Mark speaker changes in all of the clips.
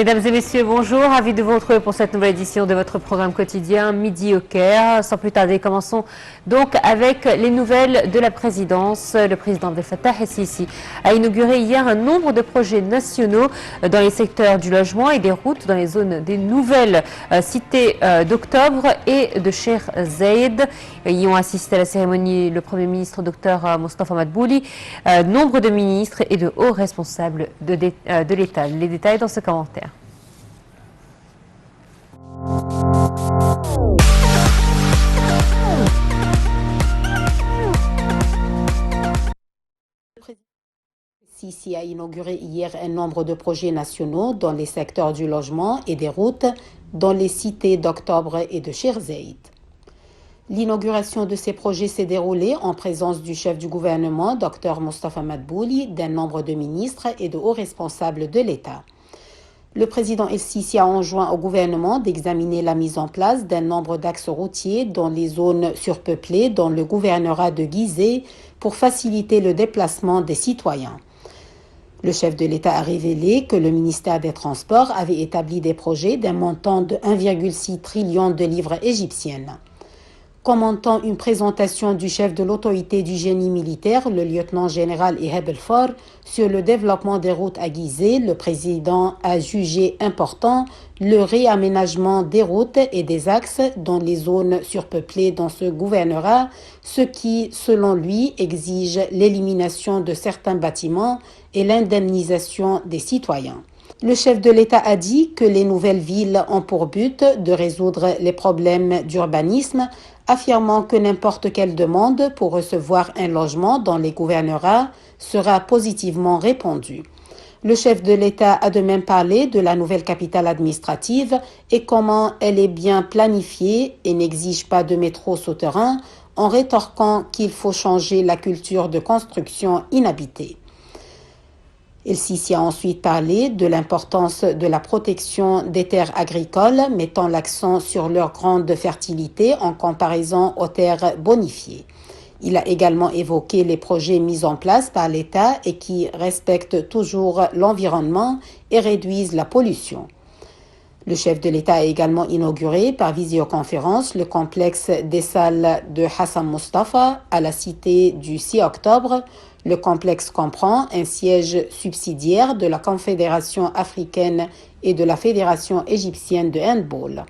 Speaker 1: Mesdames et messieurs, bonjour. Ravi de vous retrouver pour cette nouvelle édition de votre programme quotidien Midi au Caire. Sans plus tarder, commençons donc avec les nouvelles de la présidence. Le président Abdel Fattah el-Sisi a inauguré hier un nombre de projets nationaux dans les secteurs du logement et des routes dans les zones des nouvelles cités d'Octobre et de Cheikh Zayed. Y ont assisté à la cérémonie le Premier ministre Dr Mostafa Madbouli, nombre de ministres et de hauts responsables de l'État. Les détails dans ce commentaire.
Speaker 2: Sisi a inauguré hier un nombre de projets nationaux dans les secteurs du logement et des routes dans les cités d'Octobre et de Cheikh Zayed. L'inauguration de ces projets s'est déroulée en présence du chef du gouvernement, Dr Mostafa Madbouli, d'un nombre de ministres et de hauts responsables de l'État. Le président el-Sisi a enjoint au gouvernement d'examiner la mise en place d'un nombre d'axes routiers dans les zones surpeuplées dans le gouvernorat de Gizeh pour faciliter le déplacement des citoyens. Le chef de l'État a révélé que le ministère des Transports avait établi des projets d'un montant de 1,6 trillion de livres égyptiennes. Commentant une présentation du chef de l'autorité du génie militaire, le lieutenant-général Ihab El-Faur, sur le développement des routes à Gizeh, le président a jugé important le réaménagement des routes et des axes dans les zones surpeuplées dans ce gouvernorat, ce qui, selon lui, exige l'élimination de certains bâtiments et l'indemnisation des citoyens. Le chef de l'État a dit que les nouvelles villes ont pour but de résoudre les problèmes d'urbanisme, affirmant que n'importe quelle demande pour recevoir un logement dans les gouvernorats sera positivement répondue. Le chef de l'État a de même parlé de la nouvelle capitale administrative et comment elle est bien planifiée et n'exige pas de métro souterrain, en rétorquant qu'il faut changer la culture de construction inhabitée. El-Sisi a ensuite parlé de l'importance de la protection des terres agricoles, mettant l'accent sur leur grande fertilité en comparaison aux terres bonifiées. Il a également évoqué les projets mis en place par l'État et qui respectent toujours l'environnement et réduisent la pollution. Le chef de l'État a également inauguré par visioconférence le complexe des salles de Hassan Mustafa à la cité du 6 octobre. Le complexe comprend un siège subsidiaire de la Confédération africaine et de la Fédération égyptienne de handball.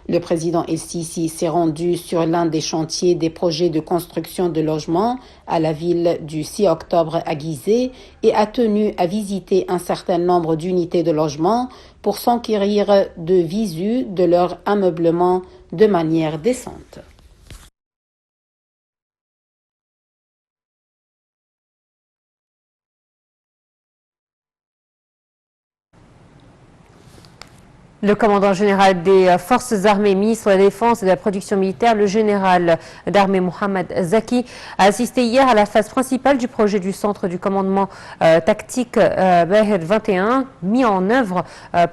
Speaker 2: Le président el-Sisi s'est rendu sur l'un des chantiers des projets de construction de logements à la ville du 6 octobre à Gizeh et a tenu à visiter un certain nombre d'unités de logement pour s'enquérir de visu de leur ameublement de manière décente.
Speaker 1: Le commandant général des forces armées, ministre de la Défense et de la production militaire, le général d'armée Mohamed Zaki, a assisté hier à la phase principale du projet du centre du commandement tactique Bahed 21, mis en œuvre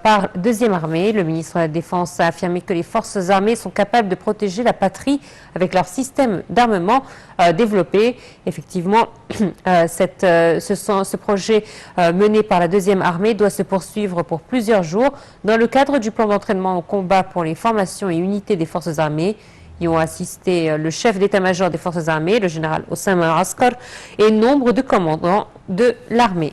Speaker 1: par deuxième armée. Le ministre de la Défense a affirmé que les forces armées sont capables de protéger la patrie avec leur système d'armement développé. Effectivement, ce projet mené par la deuxième armée doit se poursuivre pour plusieurs jours dans le cadre du plan d'entraînement au combat pour les formations et unités des forces armées. Y ont assisté le chef d'état-major des forces armées, le général Oussama Askar, et nombre de commandants de l'armée.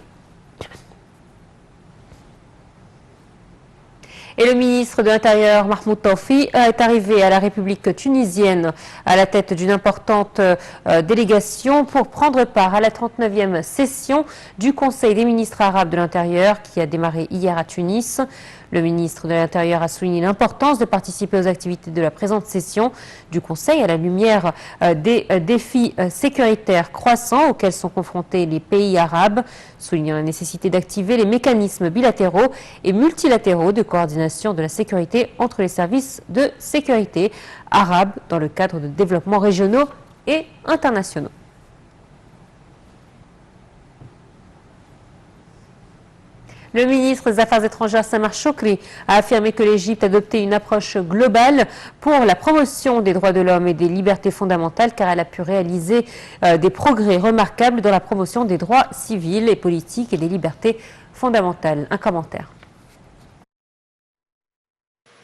Speaker 1: Et le ministre de l'Intérieur, Mahmoud Tawfi, est arrivé à la République tunisienne à la tête d'une importante délégation pour prendre part à la 39e session du Conseil des ministres arabes de l'Intérieur qui a démarré hier à Tunis. Le ministre de l'Intérieur a souligné l'importance de participer aux activités de la présente session du Conseil à la lumière des défis sécuritaires croissants auxquels sont confrontés les pays arabes, soulignant la nécessité d'activer les mécanismes bilatéraux et multilatéraux de coordination de la sécurité entre les services de sécurité arabes dans le cadre de développements régionaux et internationaux. Le ministre des Affaires étrangères Samar Chokri a affirmé que l'Égypte adoptait une approche globale pour la promotion des droits de l'homme et des libertés fondamentales car elle a pu réaliser des progrès remarquables dans la promotion des droits civils et politiques et des libertés fondamentales. Un commentaire.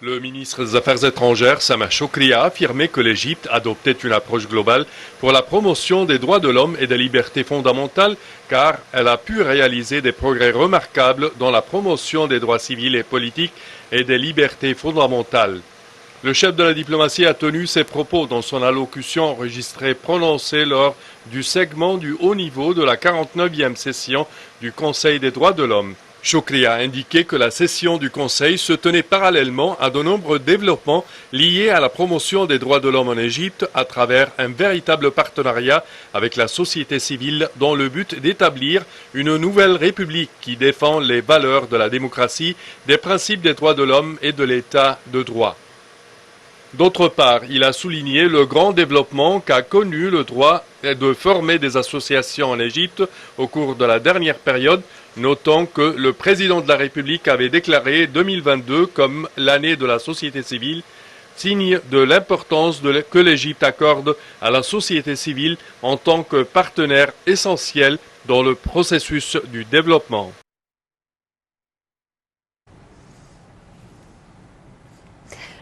Speaker 3: Le ministre des Affaires étrangères, Sameh Shoukry, a affirmé que l'Égypte adoptait une approche globale pour la promotion des droits de l'homme et des libertés fondamentales, car elle a pu réaliser des progrès remarquables dans la promotion des droits civils et politiques et des libertés fondamentales. Le chef de la diplomatie a tenu ses propos dans son allocution enregistrée prononcée lors du segment du haut niveau de la 49e session du Conseil des droits de l'homme. Shoukry a indiqué que la session du Conseil se tenait parallèlement à de nombreux développements liés à la promotion des droits de l'homme en Égypte à travers un véritable partenariat avec la société civile dans le but d'établir une nouvelle république qui défend les valeurs de la démocratie, des principes des droits de l'homme et de l'état de droit. D'autre part, il a souligné le grand développement qu'a connu le droit de former des associations en Égypte au cours de la dernière période, notant que le président de la République avait déclaré 2022 comme l'année de la société civile, signe de l'importance que l'Égypte accorde à la société civile en tant que partenaire essentiel dans le processus du développement.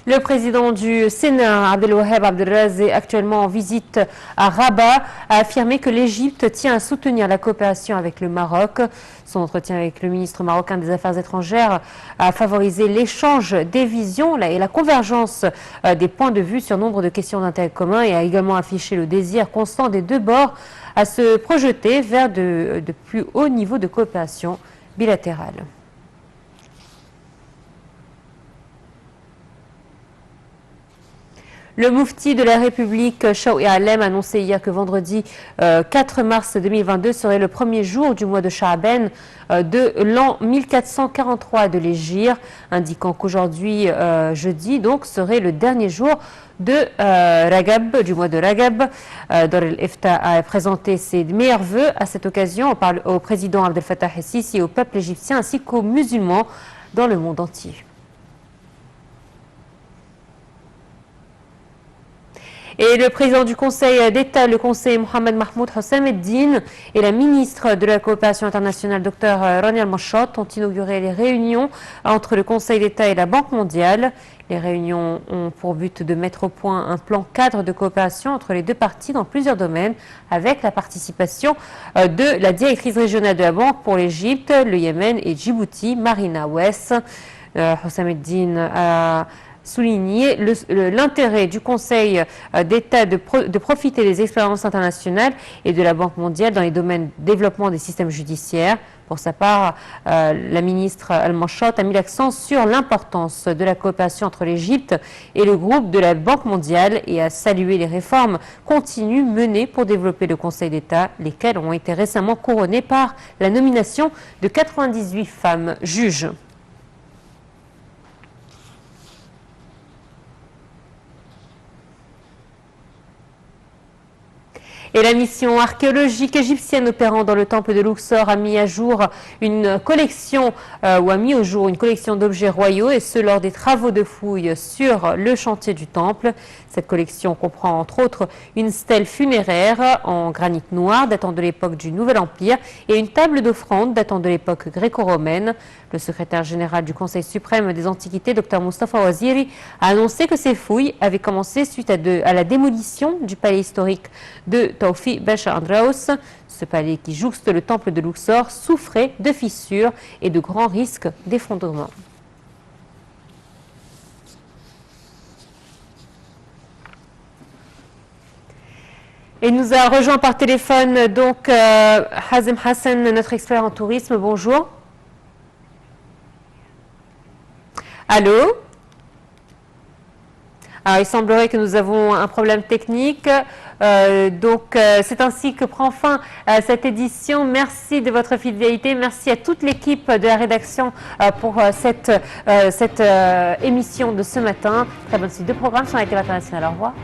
Speaker 1: Le président du Sénat, Abdelwaheb Abdelraz, est actuellement en visite à Rabat, a affirmé que l'Égypte tient à soutenir la coopération avec le Maroc. Son entretien avec le ministre marocain des Affaires étrangères a favorisé l'échange des visions et la convergence des points de vue sur nombre de questions d'intérêt commun et a également affiché le désir constant des deux bords à se projeter vers de plus hauts niveaux de coopération bilatérale. Le moufti de la République, Shawqi Alem, a annoncé hier que vendredi 4 mars 2022 serait le premier jour du mois de Sha'aban de l'an 1443 de l'Hégire, indiquant qu'aujourd'hui, jeudi, donc, serait le dernier jour de Ragab, du mois de Ragab. Dar el-Ifta a présenté ses meilleurs vœux à cette occasion au président Abdel Fattah el-Sisi et au peuple égyptien ainsi qu'aux musulmans dans le monde entier. Et le président du Conseil d'État, le conseiller Mohamed Mahmoud Hossein Eddine et la ministre de la Coopération internationale, Dr Rania Al-Machot, ont inauguré les réunions entre le Conseil d'État et la Banque mondiale. Les réunions ont pour but de mettre au point un plan cadre de coopération entre les deux parties dans plusieurs domaines, avec la participation de la directrice régionale de la Banque pour l'Égypte, le Yémen et Djibouti, Marina Wess. Hossein Eddine a souligner l'intérêt du Conseil d'État de profiter des expériences internationales et de la Banque mondiale dans les domaines de développement des systèmes judiciaires. Pour sa part, la ministre Al-Machot a mis l'accent sur l'importance de la coopération entre l'Égypte et le groupe de la Banque mondiale et a salué les réformes continues menées pour développer le Conseil d'État, lesquelles ont été récemment couronnées par la nomination de 98 femmes juges. Et la mission archéologique égyptienne opérant dans le temple de Luxor a mis à jour une collection, ou a mis au jour une collection d'objets royaux, et ce lors des travaux de fouilles sur le chantier du temple. Cette collection comprend entre autres une stèle funéraire en granit noir datant de l'époque du Nouvel Empire et une table d'offrande datant de l'époque gréco-romaine. Le secrétaire général du Conseil suprême des Antiquités, Dr Mustafa Waziri, a annoncé que ces fouilles avaient commencé suite à la démolition du palais historique de Tawfiq Bachar Andraus. Ce palais qui jouxte le temple de Luxor souffrait de fissures et de grands risques d'effondrement. Et nous a rejoint par téléphone donc Hazem Hassan, notre expert en tourisme. Bonjour. Allô? Alors, il semblerait que nous avons un problème technique. C'est ainsi que prend fin cette édition. Merci de votre fidélité. Merci à toute l'équipe de la rédaction pour cette émission de ce matin. Très bonne suite de programme sur la télé internationale. Au revoir.